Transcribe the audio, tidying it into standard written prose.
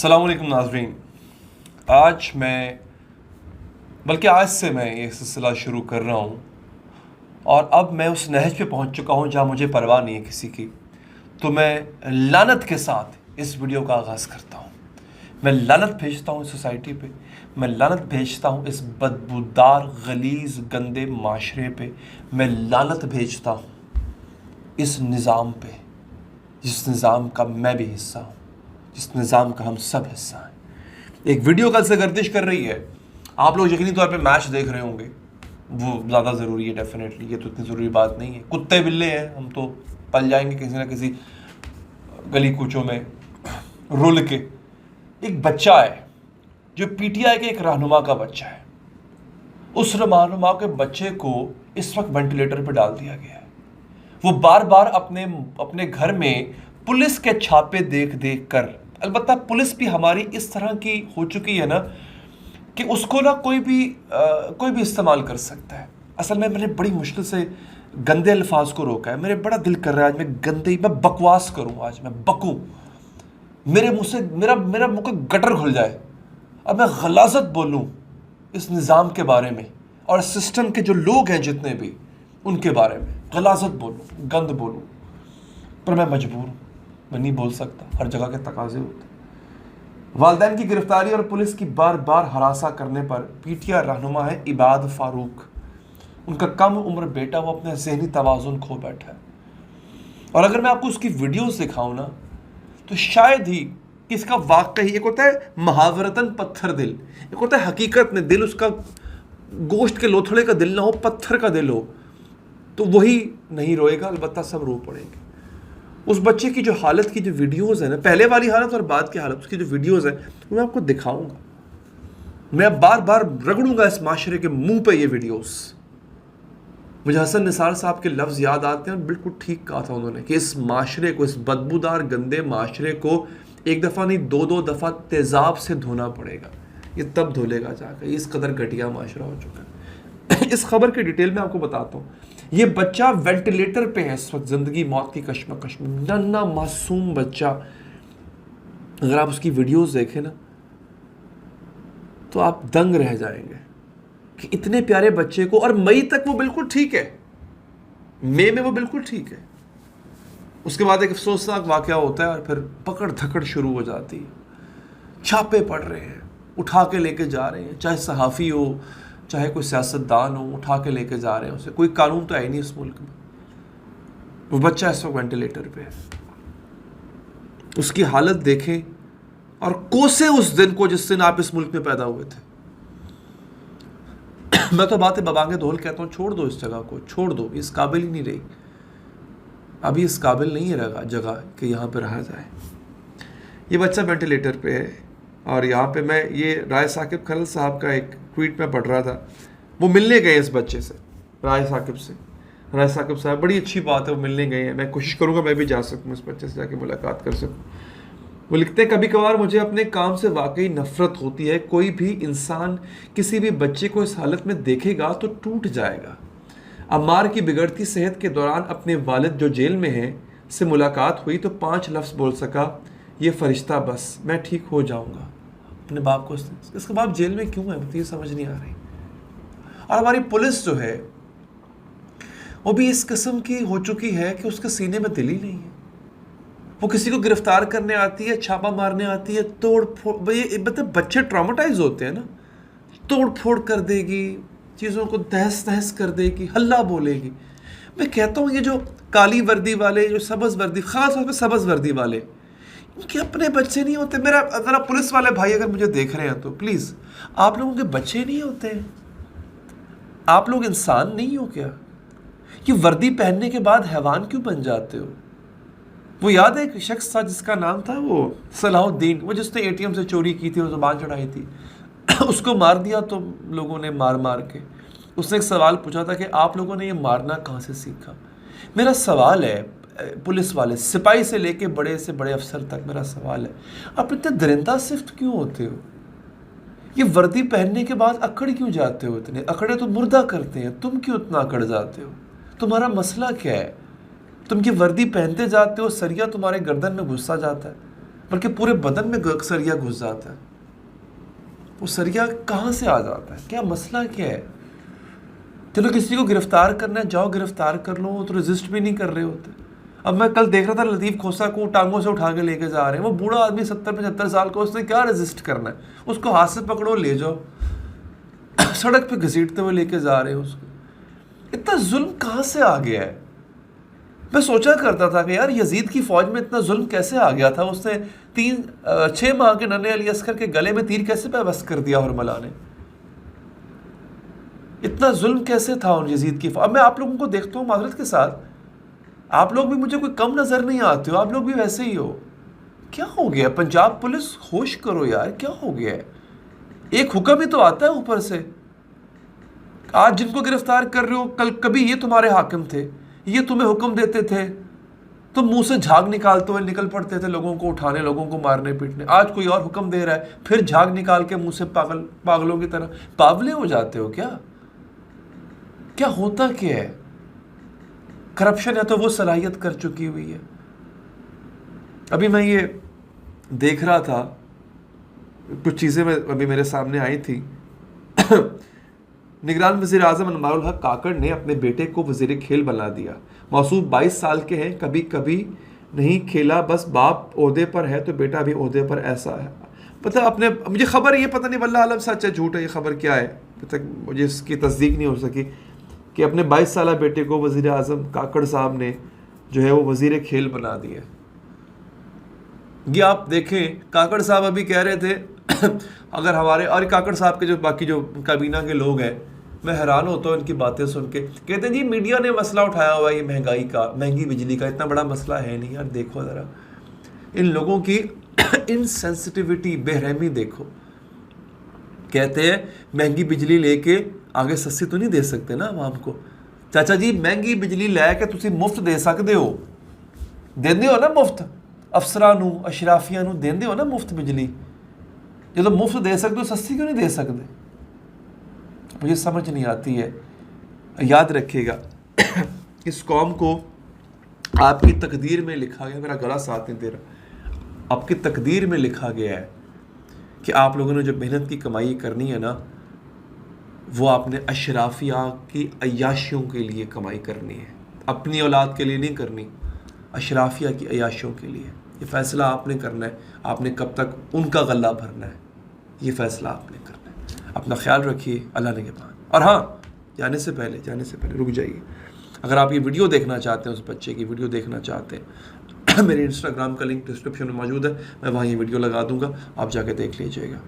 अस्सलाम वालेकुम नाज़रीन। आज से मैं ये सिलसिला शुरू कर रहा हूँ और अब मैं उस नहज पे पहुँच चुका हूँ जहाँ मुझे परवाह नहीं है किसी की। तो मैं लानत के साथ इस वीडियो का आगाज़ करता हूँ। मैं लानत भेजता हूँ इस सोसाइटी पे, मैं लानत भेजता हूँ इस बदबूदार गलीज़ गंदे माशरे पे, मैं लानत भेजता हूँ इस निज़ाम पे जिस निज़ाम का मैं भी हिस्सा हूँ, जिस निज़ाम का हम सब हिस्सा हैं। एक वीडियो कल से गर्दिश कर रही है, आप लोग यकीनी तौर पे मैच देख रहे होंगे, वो ज़्यादा ज़रूरी है डेफिनेटली, ये तो इतनी ज़रूरी बात नहीं है। कुत्ते बिल्ले हैं, हम तो पल जाएंगे किसी ना किसी गली कूचों में रुल के। एक बच्चा है जो पीटीआई के एक रहनुमा का बच्चा है, उस रहनुमा के बच्चे को इस वक्त वेंटिलेटर पर डाल दिया गया है। वो बार बार अपने घर में पुलिस के छापे देख देख कर, अलबत्ता पुलिस भी हमारी इस तरह की हो चुकी है ना कि उसको ना कोई भी इस्तेमाल कर सकता है। असल में मैंने बड़ी मुश्किल से गंदे अल्फाज को रोका है। मेरे बड़ा दिल कर रहा है आज मैं बकवास करूं, आज मैं बकूं, मेरे मुंह से मेरा मुंह का गटर खुल जाए, अब मैं गलाजत बोलूं इस निज़ाम के बारे में और सिस्टम के जो लोग हैं जितने भी, उनके बारे में गलाजत बोलूं, गंद बोलूं, पर मैं मजबूर हूं, मैं नहीं बोल सकता, हर जगह के तकाजे होते। वालिदैन की गिरफ्तारी और पुलिस की बार बार हरासा करने पर पीटीआई रहनुमा है इबाद फारूक, उनका कम उम्र बेटा वो अपने ज़हनी तवाज़ुन खो बैठा है। और अगर मैं आपको उसकी वीडियोस दिखाऊं ना तो शायद ही कि इसका वाकई, एक होता है मुहावरतन पत्थर दिल, एक होता है हकीकत में दिल, उसका गोश्त के लोथड़े का दिल ना हो, पत्थर का दिल हो, तो वही नहीं रोएगा, अलबत्ता सब रो पड़ेंगे। उस बच्चे की जो हालत की जो वीडियोस है ना, पहले वाली हालत और बाद की हालत, उसकी जो वीडियोस है वो मैं आपको दिखाऊंगा। मैं बार बार रगड़ूंगा इस माशरे के मुंह पे ये वीडियोस। मुझे हसन निसार साहब के लफ्ज़ याद आते हैं, बिल्कुल ठीक कहा था उन्होंने कि इस माशरे को, इस बदबूदार गंदे माशरे को एक दफ़ा नहीं दो दफ़ा तेज़ाब से धोना पड़ेगा, ये तब धुलेगा जाकर। इस कदर घटिया माशरा हो चुका है। इस खबर की डिटेल में आपको बताता हूँ। ये बच्चा वेंटिलेटर पे है इस वक्त, जिंदगी मौत की कश्मकश में, नन्हा मासूम बच्चा। अगर आप उसकी वीडियोस देखें ना तो आप दंग रह जाएंगे कि इतने प्यारे बच्चे को, और मई तक वो बिल्कुल ठीक है, मई में वो बिल्कुल ठीक है। उसके बाद एक अफसोसनाक वाकया होता है और फिर पकड़ धकड़ शुरू हो जाती है। छापे पड़ रहे हैं, उठा के लेके जा रहे हैं, चाहे सहाफ़ी हो चाहे कोई सियासतदान हो, उठा के लेके जा रहे हैं उसे। कोई कानून तो है नहीं इस मुल्क में। वो बच्चा इस वक्त वेंटिलेटर पे है, उसकी हालत देखें और कोसे उस दिन को जिस दिन आप इस मुल्क में पैदा हुए थे। मैं तो बातें बबांगे धोल कहता हूँ, छोड़ दो इस जगह को, छोड़ दो, इस काबिल ही नहीं रही, अभी इस काबिल नहीं है जगह कि यहाँ पे रहा जाए। ये बच्चा वेंटिलेटर पे है और यहाँ पे मैं ये राय साकिब खलल साहब का एक ट्वीट में पढ़ रहा था। वो मिलने गए इस बच्चे से, राय साकिब से। राय साकिब साहब, बड़ी अच्छी बात है, वो मिलने गए हैं। मैं कोशिश करूँगा मैं भी जा सकूँ इस बच्चे से, जाके मुलाकात कर सकूँ। वो लिखते हैं, कभी कभार मुझे अपने काम से वाकई नफरत होती है। कोई भी इंसान किसी भी बच्चे को इस हालत में देखेगा तो टूट जाएगा। अम्मार की बिगड़ती सेहत के दौरान अपने वालिद जो जेल में हैं से मुलाकात हुई तो 5 लफ्ज़ बोल सका, ये फरिश्ता बस, मैं ठीक हो जाऊंगा। अपने बाप को, इसके बाप जेल में क्यों है मुझे ये समझ नहीं आ रही। और हमारी पुलिस जो है वो भी इस किस्म की हो चुकी है कि उसके सीने में दिल ही नहीं है। वो किसी को गिरफ्तार करने आती है, छापा मारने आती है, तोड़ फोड़, मतलब बच्चे ट्रॉमेटाइज होते हैं ना, तोड़ फोड़ कर देगी, चीज़ों को तहस नहस कर देगी, हल्ला बोलेगी। मैं कहता हूँ ये जो काली वर्दी वाले, जो सब्ज़ वर्दी, ख़ास तौर पर सब्ज़ वर्दी वाले, इनके अपने बच्चे नहीं होते। मेरा ज़रा पुलिस वाले भाई अगर मुझे देख रहे हैं तो प्लीज़, आप लोगों के बच्चे नहीं होते हैं? आप लोग इंसान नहीं हो क्या? ये वर्दी पहनने के बाद हैवान क्यों बन जाते हो? वो याद है एक शख्स था जिसका नाम था वो सलाहुद्दीन, वो जिसने एटीएम से चोरी की थी और ज़ुबान चढ़ाई थी। उसको मार दिया तो लोगों ने मार मार के। उसने एक सवाल पूछा था कि आप लोगों ने ये मारना कहाँ से सीखा? मेरा सवाल है, पुलिस वाले, सिपाही से लेके बड़े से बड़े अफसर तक, मेरा सवाल है, आप इतने दरिंदा सिफ्ट क्यों होते हो? ये वर्दी पहनने के बाद अकड़ क्यों जाते हो? इतने अकड़े तो मुर्दा करते हैं, तुम क्यों इतना अकड़ जाते हो? तुम्हारा मसला क्या है? तुम ये वर्दी पहनते जाते हो, सरिया तुम्हारे गर्दन में घुसा जाता है, बल्कि पूरे बदन में सरिया घुस जाता है। वो सरिया कहाँ से आ जाता है, क्या मसला क्या है? चलो किसी को गिरफ्तार करना है, जाओ गिरफ्तार कर लो, वो तो रेजिस्ट भी नहीं कर रहे होते। अब मैं कल देख रहा था लतीफ़ खोसा को टांगों से उठा के लेके जा रहे हैं, वो बूढ़ा आदमी 70-75 साल का, उसने क्या रेजिस्ट करना है? उसको हाथ से पकड़ो ले जाओ, सड़क पे घसीटते हुए लेके जा रहे हैं उसको। इतना जुल्म कहाँ से आ गया है? मैं सोचा करता था कि यार यजीद की फौज में इतना जुल्म कैसे आ गया था? उसने 6 माह के नन्हे अली अस्कर के गले में तीर कैसे पेवस्त कर दिया हुरमला ने? इतना जुल्म कैसे था उन यजीद की फौज? अब मैं आप लोगों को देखता हूँ माजरत के साथ, आप लोग भी मुझे कोई कम नजर नहीं आते हो, आप लोग भी वैसे ही हो। क्या हो गया पंजाब पुलिस? होश करो यार, क्या हो गया है? एक हुक्म ही तो आता है ऊपर से। आज जिनको गिरफ्तार कर रहे हो, कल कभी ये तुम्हारे हाकिम थे, ये तुम्हें हुक्म देते थे, तुम मुंह से झाग निकालते हुए निकल पड़ते थे लोगों को उठाने, लोगों को मारने पीटने। आज कोई और हुक्म दे रहा है, फिर झाग निकाल के मुंह से पागलों की तरह पागले हो जाते हो क्या? क्या होता क्या है? करप्शन है तो वो सलाहियत कर चुकी हुई है। अभी मैं ये देख रहा था, कुछ चीज़ें अभी मेरे सामने आई थी। निगरान वज़ीर आज़म अनवारुल हक काकड़ ने अपने बेटे को वज़ीर खेल बना दिया। मौसूफ 22 साल के हैं, कभी कभी नहीं खेला, बस बाप ओहदे पर है तो बेटा भी ओहदे पर, ऐसा है। पता अपने मुझे खबर है, ये पता नहीं वल्लाह आलम सच है झूठ है, ये खबर क्या है तक मुझे इसकी तस्दीक नहीं हो सकी कि अपने 22 साल बेटे को वज़ीर आज़म काकड़ साहब ने जो है वो वज़ीर खेल बना दिया। ये आप देखें, काकड़ साहब अभी कह रहे थे अगर हमारे और काकड़ साहब के जो बाकी जो काबीना के लोग हैं, मैं हैरान होता हूँ इनकी बातें सुन के। कहते हैं जी मीडिया ने मसला उठाया हुआ है ये महंगाई का, महंगी बिजली का, इतना बड़ा मसला है नहीं। यार देखो ज़रा इन लोगों की इनसेंसिटिविटी, बेरहमी देखो। कहते हैं महंगी बिजली लेके आगे सस्ती तो नहीं दे सकते ना आवाम को। चाचा जी महंगी बिजली लैके तुसी मुफ्त दे सकते हो, देंदे हो ना मुफ्त, अफसरां नूं अशराफियां नूं देंदे हो ना मुफ्त बिजली। जो तो मुफ्त दे सकते हो सस्ती क्यों नहीं दे सकते? मुझे समझ नहीं आती है। याद रखिएगा इस कौम को आपकी तकदीर में लिखा गया, मेरा गला साथ नहीं दे रहा, आपकी तकदीर में लिखा गया है कि आप लोगों ने जो मेहनत की कमाई करनी है ना, वो आपने अशराफिया की अय्याशियों के लिए कमाई करनी है, अपनी औलाद के लिए नहीं करनी, अशराफिया की अय्याशियों के लिए। ये फ़ैसला आपने करना है, आपने कब तक उनका गला भरना है, ये फ़ैसला आपने करना है। अपना ख्याल रखिए, अल्लाह ने के बाद। और हाँ, जाने से पहले रुक जाइए। अगर आप ये वीडियो देखना चाहते हैं, उस बच्चे की वीडियो देखना चाहते हैं, मेरे इंस्टाग्राम का लिंक डिस्क्रिप्शन में मौजूद है, मैं वहाँ ये वीडियो लगा दूँगा, आप जाके देख लीजिएगा।